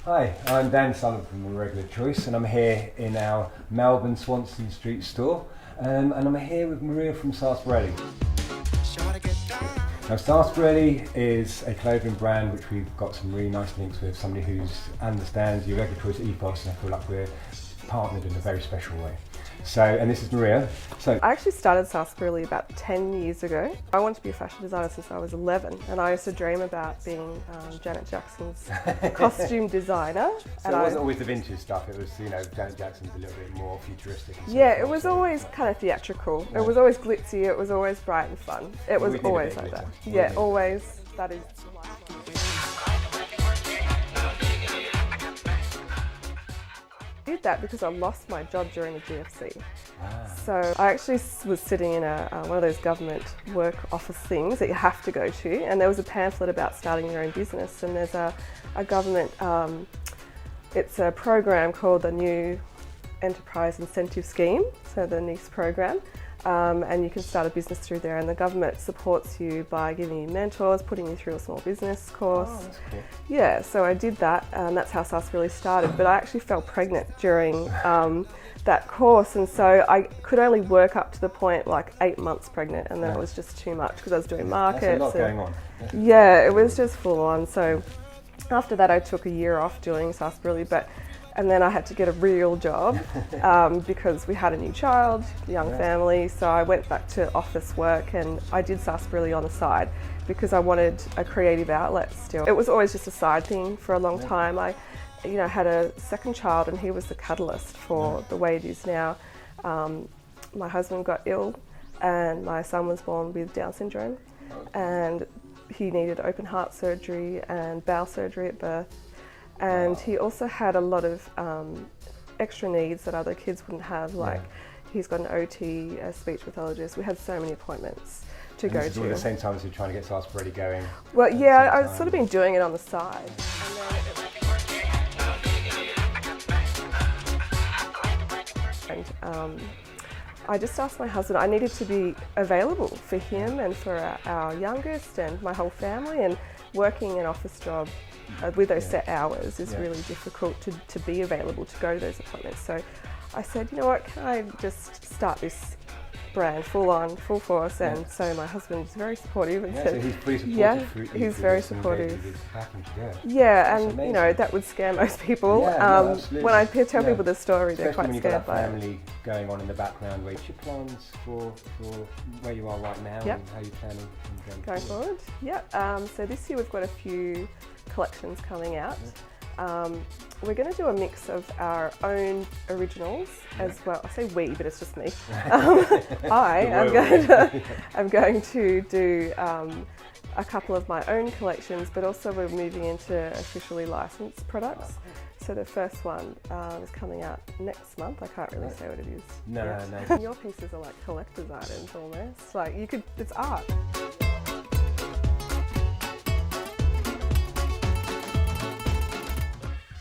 Hi, I'm Dan Sullivan from Irregular Choice, and I'm here in our Melbourne Swanston St store, and I'm here with Maria from Sarsparilly. Now, Sarsparilly is a clothing brand which we've got some really nice links with, somebody who understands the Irregular Choice ethos, and I feel like we're partnered in a very special way. So, and this is Maria. So, I actually started Sarsparilly about 10 years ago. I wanted to be a fashion designer since I was 11, and I used to dream about being Janet Jackson's costume designer. So it wasn't always the vintage stuff, it was, Janet Jackson's a little bit more futuristic. Yeah, it was always kind of theatrical. Yeah. It was always glitzy, it was always bright and fun. It was always like that. Yeah, always. That is. I did that because I lost my job during the GFC. So I actually was sitting in one of those government work office things that you have to go to, and there was a pamphlet about starting your own business, and there's a government, it's a program called the New Enterprise Incentive Scheme, so the NEIS program. And you can start a business through there, and the government supports you by giving you mentors, putting you through a small business course. Oh, that's cool. Yeah, so I did that, and that's how Sarsparilly started. But I actually fell pregnant during that course, and so I could only work up to the point like 8 months pregnant, and then it was just too much because I was doing markets. That's a lot going on. Yeah, it was just full on. So after that, I took a year off doing Sarsparilly, and then I had to get a real job because we had a new child, young family, so I went back to office work, and I did Sarsparilly on the side because I wanted a creative outlet still. It was always just a side thing for a long time. I had a second child, and he was the catalyst for the way it is now. My husband got ill, and my son was born with Down syndrome, and he needed open heart surgery and bowel surgery at birth. And he also had a lot of extra needs that other kids wouldn't have, like he's got an OT, a speech pathologist. We had so many appointments to go to. All at the same time as you're trying to get Sarsparilly going? Well, yeah, I've sort of been doing it on the side. And I just asked my husband, I needed to be available for him and for our youngest and my whole family, and working an office job with those set hours is really difficult to be available to go to those appointments. So I said, you know what, can I just start this brand full on, full force? And so my husband's very supportive and said, so he's pretty supportive. Yeah, he's very supportive. Yeah, and that would scare most people. When I tell people the story, they're quite scared by it. Family going on in the background. What's your plans for where you are right now, and how you're planning going forward? So this year we've got a few collections coming out. We're going to do a mix of our own originals as well. I say we, but it's just me. I'm going to do a couple of my own collections, but also we're moving into officially licensed products. So the first one is coming out next month. I can't really say what it is. No. Your pieces are like collector's items almost. Like it's art.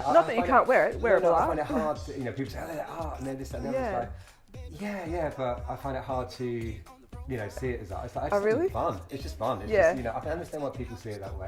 Not that you can't wear it, wearable art. I find it hard to, people say, oh, they're art, and they're this, that, and the other. It's like, but I find it hard to, see it as art. It's like, it's just fun. It's just fun. It's just, I can understand why people see it that way.